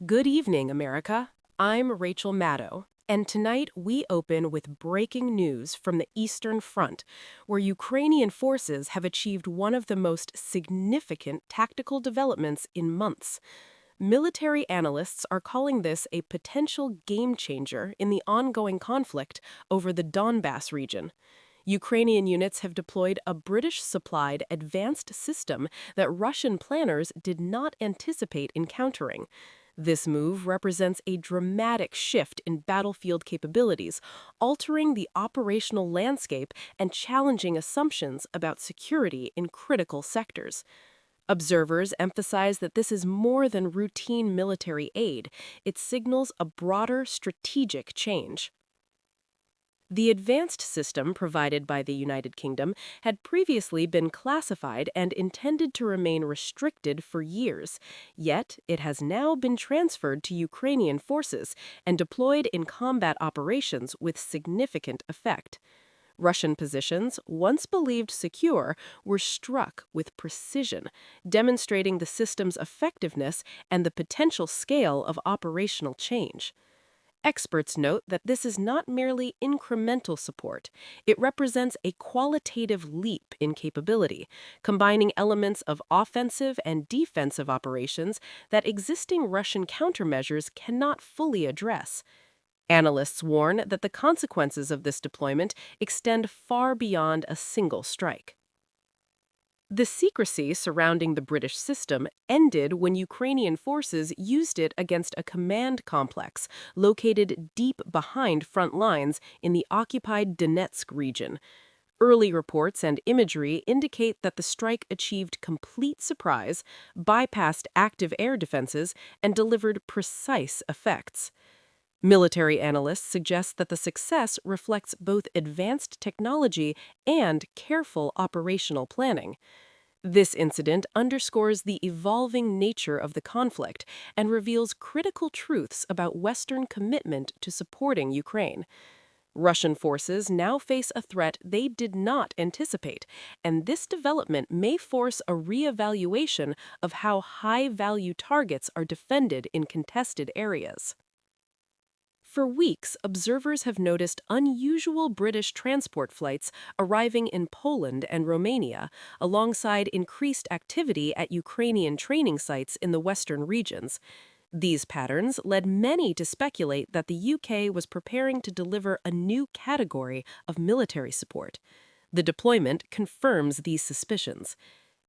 Good evening, America. I'm Rachel Maddow, and tonight we open with breaking news from the Eastern Front, where Ukrainian forces have achieved one of the most significant tactical developments in months. Military analysts are calling this a potential game changer in the ongoing conflict over the Donbass region. Ukrainian units have deployed a British-supplied advanced system that Russian planners did not anticipate encountering. This move represents a dramatic shift in battlefield capabilities, altering the operational landscape and challenging assumptions about security in critical sectors. Observers emphasize that this is more than routine military aid. It signals a broader strategic change. The advanced system provided by the United Kingdom had previously been classified and intended to remain restricted for years, yet it has now been transferred to Ukrainian forces and deployed in combat operations with significant effect. Russian positions, once believed secure, were struck with precision, demonstrating the system's effectiveness and the potential scale of operational change. Experts note that this is not merely incremental support. It represents a qualitative leap in capability, combining elements of offensive and defensive operations that existing Russian countermeasures cannot fully address. Analysts warn that the consequences of this deployment extend far beyond a single strike. The secrecy surrounding the British system ended when Ukrainian forces used it against a command complex located deep behind front lines in the occupied Donetsk region. Early reports and imagery indicate that the strike achieved complete surprise, bypassed active air defenses, and delivered precise effects. Military analysts suggest that the success reflects both advanced technology and careful operational planning. This incident underscores the evolving nature of the conflict and reveals critical truths about Western commitment to supporting Ukraine. Russian forces now face a threat they did not anticipate, and this development may force a reevaluation of how high-value targets are defended in contested areas. For weeks, observers have noticed unusual British transport flights arriving in Poland and Romania, alongside increased activity at Ukrainian training sites in the western regions. These patterns led many to speculate that the UK was preparing to deliver a new category of military support. The deployment confirms these suspicions.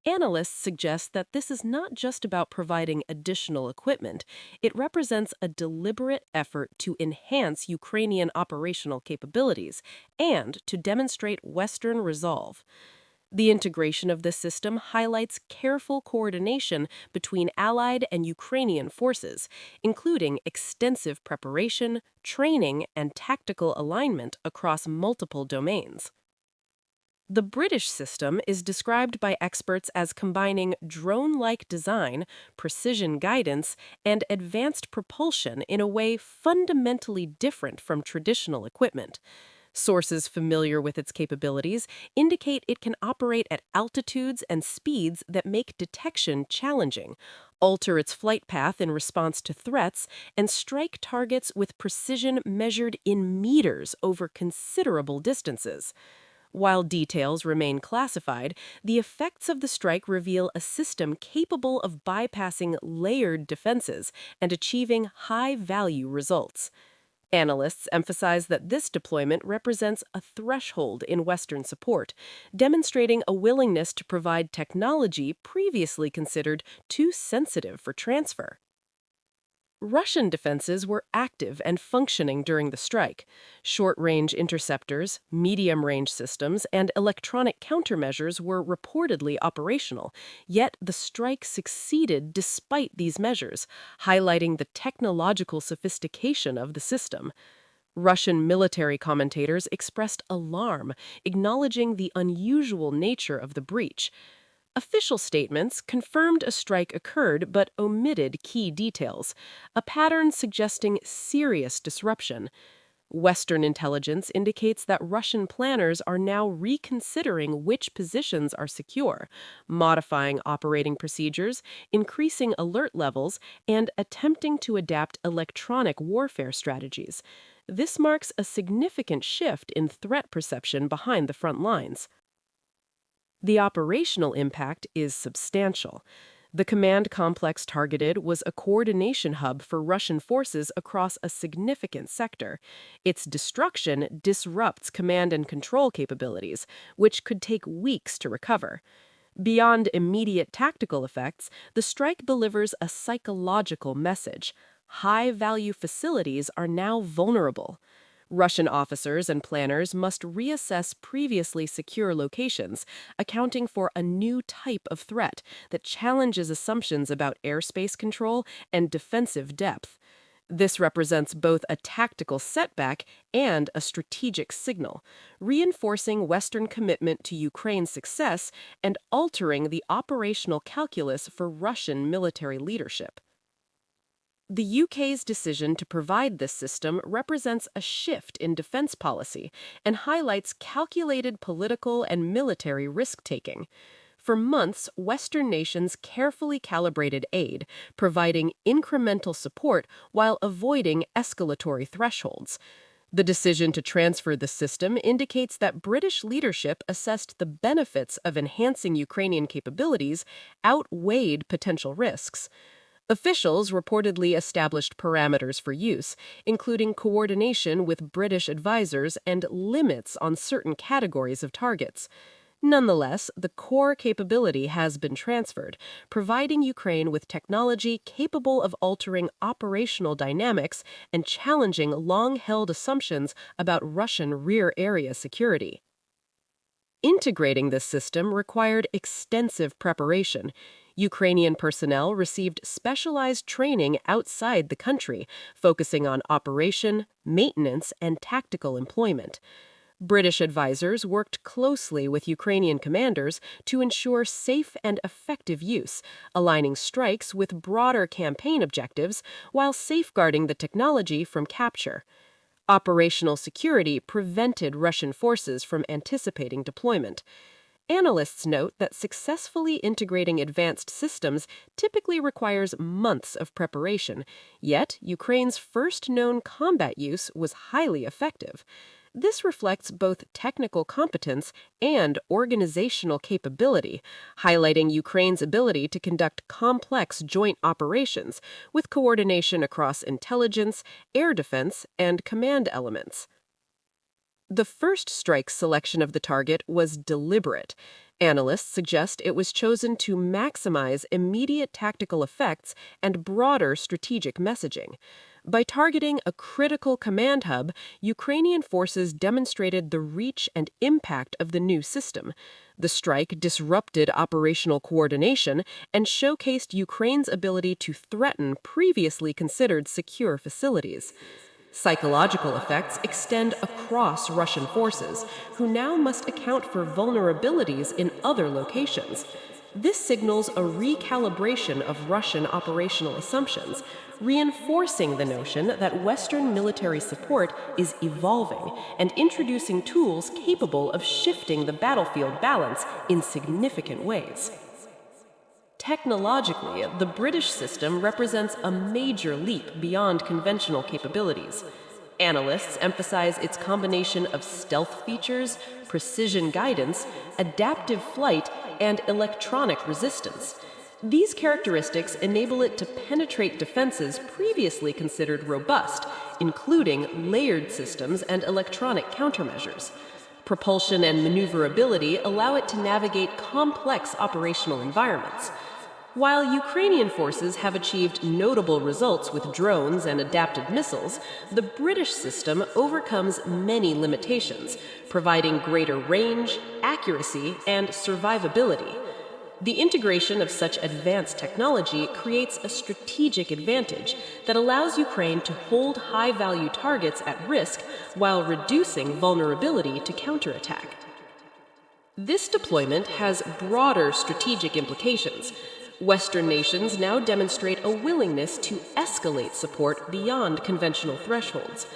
Analysts suggest that this is not just about providing additional equipment, it represents a deliberate effort to enhance Ukrainian operational capabilities and to demonstrate Western resolve. The integration of this system highlights careful coordination between Allied and Ukrainian forces, including extensive preparation, training, and tactical alignment across multiple domains. The British system is described by experts as combining drone-like design, precision guidance, and advanced propulsion in a way fundamentally different from traditional equipment. Sources familiar with its capabilities indicate it can operate at altitudes and speeds that make detection challenging, alter its flight path in response to threats, and strike targets with precision measured in meters over considerable distances. While details remain classified, the effects of the strike reveal a system capable of bypassing layered defenses and achieving high-value results. Analysts emphasize that this deployment represents a threshold in Western support, demonstrating a willingness to provide technology previously considered too sensitive for transfer. Russian defenses were active and functioning during the strike. Short-range interceptors, medium-range systems, and electronic countermeasures were reportedly operational, yet the strike succeeded despite these measures, highlighting the technological sophistication of the system. Russian military commentators expressed alarm, acknowledging the unusual nature of the breach. Official statements confirmed a strike occurred but omitted key details, a pattern suggesting serious disruption. Western intelligence indicates that Russian planners are now reconsidering which positions are secure, modifying operating procedures, increasing alert levels, and attempting to adapt electronic warfare strategies. This marks a significant shift in threat perception behind the front lines. The operational impact is substantial. The command complex targeted was a coordination hub for Russian forces across a significant sector. Its destruction disrupts command and control capabilities, which could take weeks to recover. Beyond immediate tactical effects, the strike delivers a psychological message. High-value facilities are now vulnerable. Russian officers and planners must reassess previously secure locations, accounting for a new type of threat that challenges assumptions about airspace control and defensive depth. This represents both a tactical setback and a strategic signal, reinforcing Western commitment to Ukraine's success and altering the operational calculus for Russian military leadership. The UK's decision to provide this system represents a shift in defense policy and highlights calculated political and military risk-taking. For months, Western nations carefully calibrated aid, providing incremental support while avoiding escalatory thresholds. The decision to transfer the system indicates that British leadership assessed the benefits of enhancing Ukrainian capabilities outweighed potential risks. Officials reportedly established parameters for use, including coordination with British advisors and limits on certain categories of targets. Nonetheless, the core capability has been transferred, providing Ukraine with technology capable of altering operational dynamics and challenging long-held assumptions about Russian rear area security. Integrating this system required extensive preparation. Ukrainian personnel received specialized training outside the country, focusing on operation, maintenance, and tactical employment. British advisors worked closely with Ukrainian commanders to ensure safe and effective use, aligning strikes with broader campaign objectives while safeguarding the technology from capture. Operational security prevented Russian forces from anticipating deployment. Analysts note that successfully integrating advanced systems typically requires months of preparation, yet Ukraine's first known combat use was highly effective. This reflects both technical competence and organizational capability, highlighting Ukraine's ability to conduct complex joint operations with coordination across intelligence, air defense, and command elements. The first strike selection of the target was deliberate. Analysts suggest it was chosen to maximize immediate tactical effects and broader strategic messaging. By targeting a critical command hub, Ukrainian forces demonstrated the reach and impact of the new system. The strike disrupted operational coordination and showcased Ukraine's ability to threaten previously considered secure facilities. Psychological effects extend across Russian forces, who now must account for vulnerabilities in other locations. This signals a recalibration of Russian operational assumptions, reinforcing the notion that Western military support is evolving and introducing tools capable of shifting the battlefield balance in significant ways. Technologically, the British system represents a major leap beyond conventional capabilities. Analysts emphasize its combination of stealth features, precision guidance, adaptive flight, and electronic resistance. These characteristics enable it to penetrate defenses previously considered robust, including layered systems and electronic countermeasures. Propulsion and maneuverability allow it to navigate complex operational environments. While Ukrainian forces have achieved notable results with drones and adapted missiles, the British system overcomes many limitations, providing greater range, accuracy, and survivability. The integration of such advanced technology creates a strategic advantage that allows Ukraine to hold high-value targets at risk while reducing vulnerability to counterattack. This deployment has broader strategic implications. Western nations now demonstrate a willingness to escalate support beyond conventional thresholds.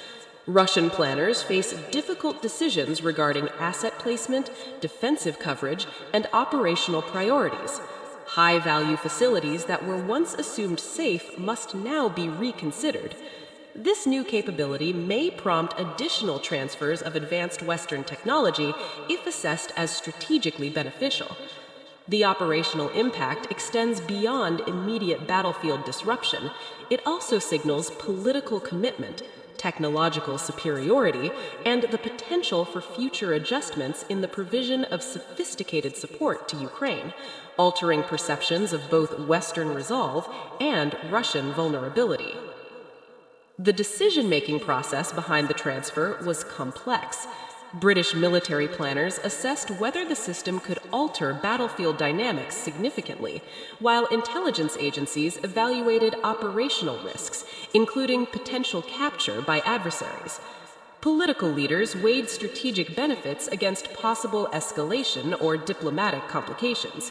Russian planners face difficult decisions regarding asset placement, defensive coverage, and operational priorities. High-value facilities that were once assumed safe must now be reconsidered. This new capability may prompt additional transfers of advanced Western technology if assessed as strategically beneficial. The operational impact extends beyond immediate battlefield disruption. It also signals political commitment, technological superiority, and the potential for future adjustments in the provision of sophisticated support to Ukraine, altering perceptions of both Western resolve and Russian vulnerability. The decision-making process behind the transfer was complex. British military planners assessed whether the system could alter battlefield dynamics significantly, while intelligence agencies evaluated operational risks, including potential capture by adversaries. Political leaders weighed strategic benefits against possible escalation or diplomatic complications.